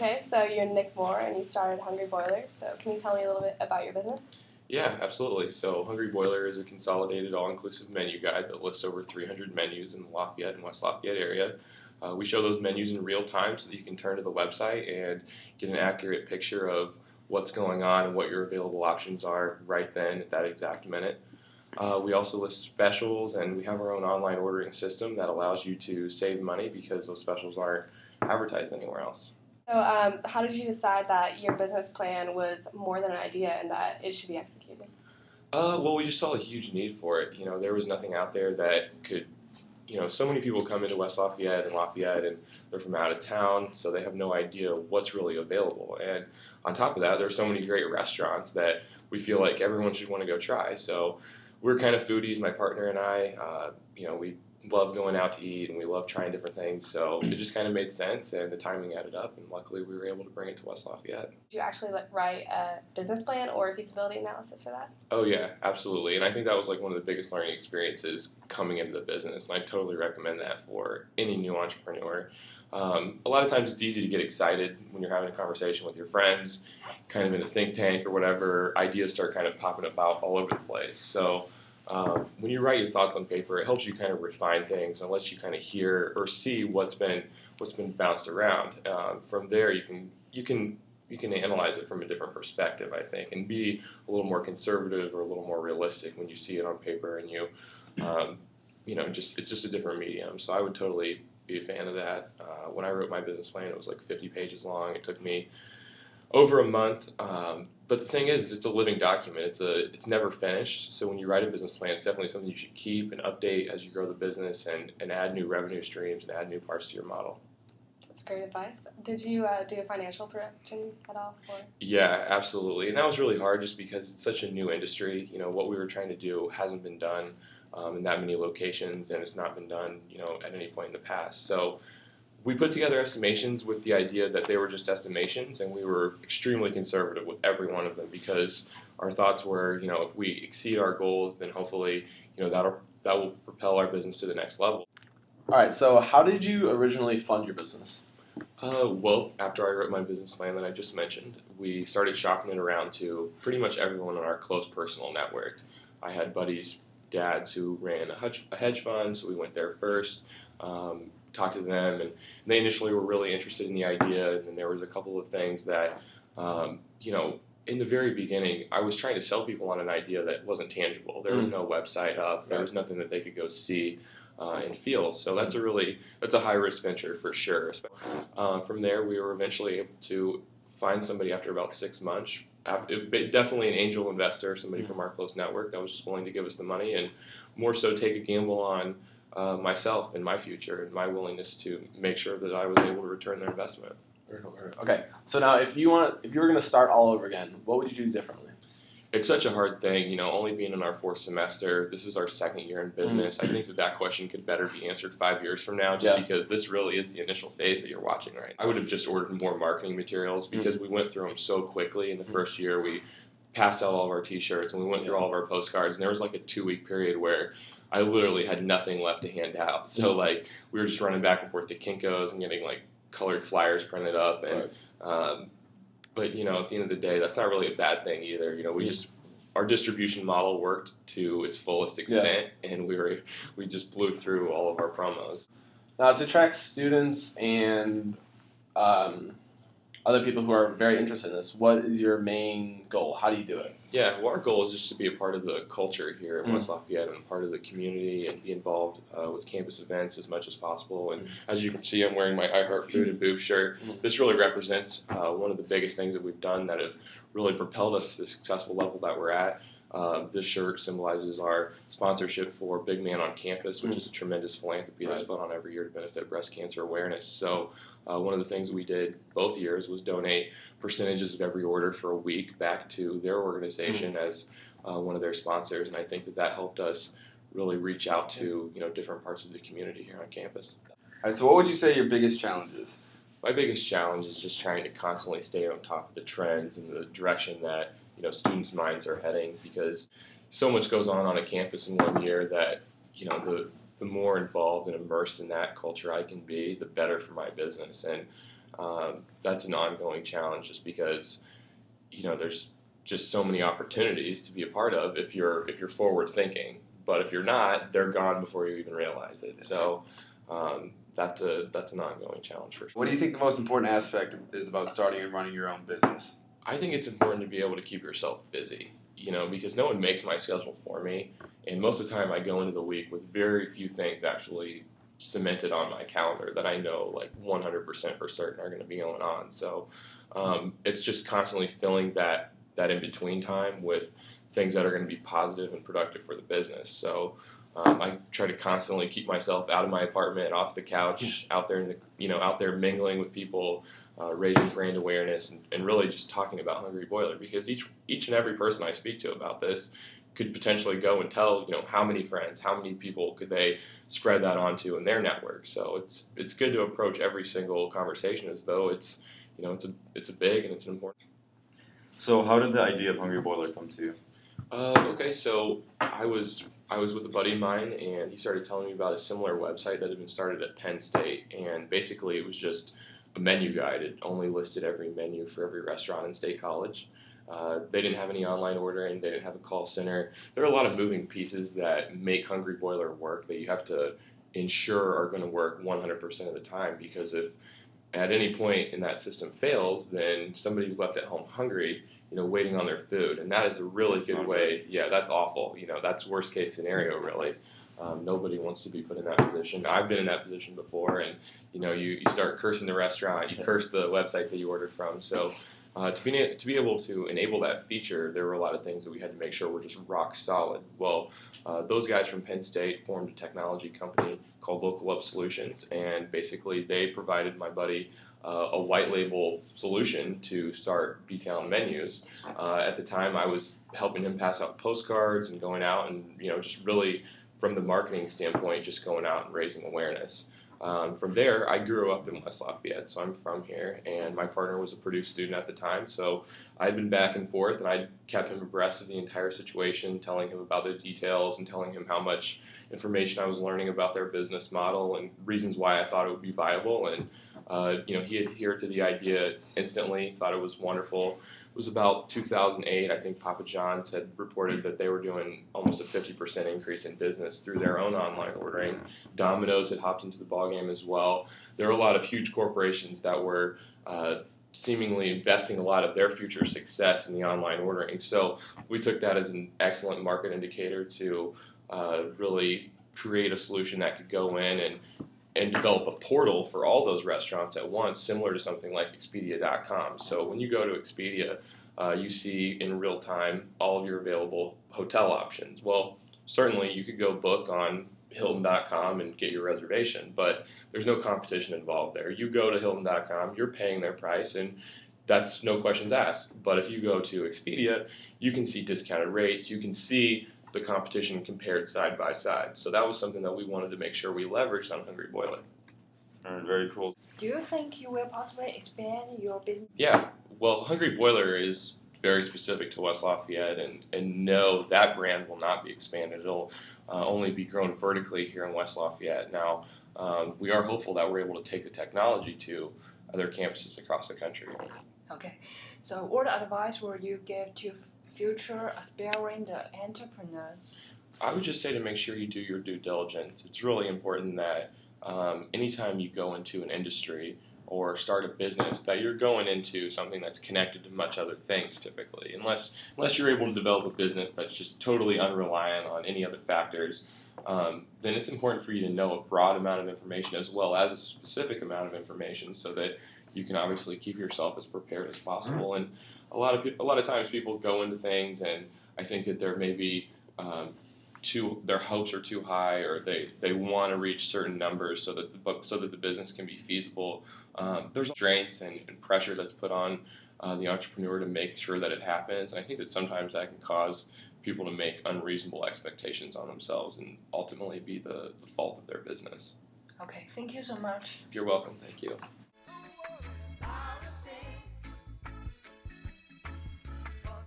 Okay, so you're Nick Moore and you started Hungry Boiler. So can you tell me a little bit about your business? Yeah, absolutely. So Hungry Boiler is a consolidated, all-inclusive menu guide that lists over 300 menus in the Lafayette and West Lafayette area. We show those menus in real time so that you can turn to the website and get an accurate picture of what's going on and what your available options are right then at that exact minute. We also list specials, and we have our own online ordering system that allows you to save money because those specials aren't advertised anywhere else. So how did you decide that your business plan was more than an idea and that it should be executed? Well, we just saw a huge need for it. There was nothing out there that could, so many people come into West Lafayette and they're from out of town, so they have no idea what's really available. And on top of that, there are so many great restaurants that we feel like everyone should want to go try. So we're kind of foodies, my partner and I. We love going out to eat and we love trying different things. So it just kind of made sense, and the timing added up, and luckily we were able to bring it to West Lafayette. Did you actually write a business plan or a feasibility analysis for that? Oh yeah, absolutely. And I think that was like one of the biggest learning experiences coming into the business, and I totally recommend that for any new entrepreneur. A lot of times it's easy to get excited when you're having a conversation with your friends, kind of in a think tank or whatever. Ideas start kind of popping about all over the place. So when you write your thoughts on paper, it helps you kind of refine things and lets you kind of hear or see what's been bounced around. From there, you can analyze it from a different perspective, I think, and be a little more conservative or a little more realistic when you see it on paper, and it's just a different medium. So I would totally be a fan of that. When I wrote my business plan, it was like 50 pages long. It took me over a month. But the thing is, it's a living document. It's never finished. So when you write a business plan, it's definitely something you should keep and update as you grow the business and add new revenue streams and add new parts to your model. That's great advice. Did you do a financial projection at all? Yeah, absolutely. And that was really hard just because it's such a new industry. What we were trying to do hasn't been done in that many locations, and it's not been done, at any point in the past. So we put together estimations with the idea that they were just estimations, and we were extremely conservative with every one of them because our thoughts were, if we exceed our goals, then hopefully, that will propel our business to the next level. All right, so how did you originally fund your business? Well, after I wrote my business plan that I just mentioned, we started shopping it around to pretty much everyone in our close personal network. I had buddies, dads who ran a hedge fund, so we went there first. Talked to them, and they initially were really interested in the idea, and then there was a couple of things that, in the very beginning, I was trying to sell people on an idea that wasn't tangible. There was no website up. There was nothing that they could go see and feel. So that's a high-risk venture for sure. From there, we were eventually able to find somebody after about 6 months. Definitely an angel investor, somebody from our close network that was just willing to give us the money, and more so take a gamble on myself and my future and my willingness to make sure that I was able to return their investment. Okay, so now if you were going to start all over again, what would you do differently? It's such a hard thing, only being in our 4th semester. This is our 2nd year in business. I think that question could better be answered 5 years from now, just because this really is the initial phase that you're watching right now. I would have just ordered more marketing materials because we went through them so quickly. In the first year, we passed out all of our T-shirts and we went through all of our postcards, and there was like a 2-week period where I literally had nothing left to hand out. So we were just running back and forth to Kinko's and getting colored flyers printed up, and but at the end of the day, that's not really a bad thing either. Our distribution model worked to its fullest extent, and we just blew through all of our promos. Now, to attract students and other people who are very interested in this, what is your main goal? How do you do it? Yeah, well, our goal is just to be a part of the culture here in West Lafayette and part of the community and be involved with campus events as much as possible. And as you can see, I'm wearing my I Heart Food and Boob shirt. This really represents one of the biggest things that we've done that have really propelled us to the successful level that we're at. This shirt symbolizes our sponsorship for Big Man on Campus, which is a tremendous philanthropy that's put on every year to benefit breast cancer awareness. So one of the things we did both years was donate percentages of every order for a week back to their organization as one of their sponsors, and I think that helped us really reach out to different parts of the community here on campus. All right, so what would you say your biggest challenge is? My biggest challenge is just trying to constantly stay on top of the trends and the direction that students' minds are heading, because so much goes on a campus in 1 year that the more involved and immersed in that culture I can be, the better for my business. And That's an ongoing challenge just because, there's just so many opportunities to be a part of if you're forward thinking. But if you're not, they're gone before you even realize it. So that's an ongoing challenge for sure. What do you think the most important aspect is about starting and running your own business? I think it's important to be able to keep yourself busy, because no one makes my schedule for me. And most of the time I go into the week with very few things actually cemented on my calendar that I know like 100% for certain are going to be going on. So it's just constantly filling that in-between time with things that are going to be positive and productive for the business. So I try to constantly keep myself out of my apartment, off the couch, out there out there mingling with people, raising brand awareness, and really just talking about Hungry Boiler, because each and every person I speak to about this could potentially go and tell how many friends, how many people could they spread that onto in their network. So it's good to approach every single conversation as though it's a big and it's an important. So how did the idea of Hungry Boiler come to you? Okay, so I was with a buddy of mine, and he started telling me about a similar website that had been started at Penn State, and basically it was just a menu guide. It only listed every menu for every restaurant in State College. They didn't have any online ordering. They didn't have a call center. There are a lot of moving pieces that make Hungry Boiler work that you have to ensure are going to work 100% of the time, because if at any point in that system fails, then somebody's left at home hungry, waiting on their food. And that is a really good way. Yeah, that's awful. That's worst case scenario, really. Nobody wants to be put in that position. I've been in that position before, and you start cursing the restaurant, you curse the website that you ordered from. So to be able to enable that feature, there were a lot of things that we had to make sure were just rock solid. Well, those guys from Penn State formed a technology company called Local Up Solutions, and basically they provided my buddy a white label solution to start B-Town menus. At the time, I was helping him pass out postcards and going out and just really from the marketing standpoint, just going out and raising awareness. From there, I grew up in West Lafayette, so I'm from here, and my partner was a Purdue student at the time, so I'd been back and forth, and I kept him abreast of the entire situation, telling him about the details and telling him how much information I was learning about their business model and reasons why I thought it would be viable. And he adhered to the idea instantly, thought it was wonderful. It was about 2008, I think Papa John's had reported that they were doing almost a 50% increase in business through their own online ordering. Domino's had hopped into the ballgame as well. There were a lot of huge corporations that were seemingly investing a lot of their future success in the online ordering. So we took that as an excellent market indicator to really create a solution that could go in and develop a portal for all those restaurants at once, similar to something like Expedia.com. So when you go to Expedia, you see in real time all of your available hotel options. Well, certainly you could go book on Hilton.com and get your reservation, but there's no competition involved there. You go to Hilton.com, you're paying their price, and that's no questions asked. But if you go to Expedia, you can see discounted rates, you can see the competition compared side by side. So that was something that we wanted to make sure we leveraged on Hungry Boiler. Very cool. Do you think you will possibly expand your business? Yeah, well, Hungry Boiler is very specific to West Lafayette, and no, that brand will not be expanded. It'll only be grown vertically here in West Lafayette. Now, we are hopeful that we're able to take the technology to other campuses across the country. Okay, so what advice would you give to future aspiring entrepreneurs? I would just say to make sure you do your due diligence. It's really important that anytime you go into an industry or start a business, that you're going into something that's connected to much other things typically. Unless you're able to develop a business that's just totally unreliant on any other factors, then it's important for you to know a broad amount of information as well as a specific amount of information so that you can obviously keep yourself as prepared as possible. And a lot of times people go into things and I think that there may be their hopes are too high, or they want to reach certain numbers so that the business can be feasible. There's strengths and pressure that's put on the entrepreneur to make sure that it happens. And I think that sometimes that can cause people to make unreasonable expectations on themselves and ultimately be the fault of their business. Okay, thank you so much. You're welcome. Thank you.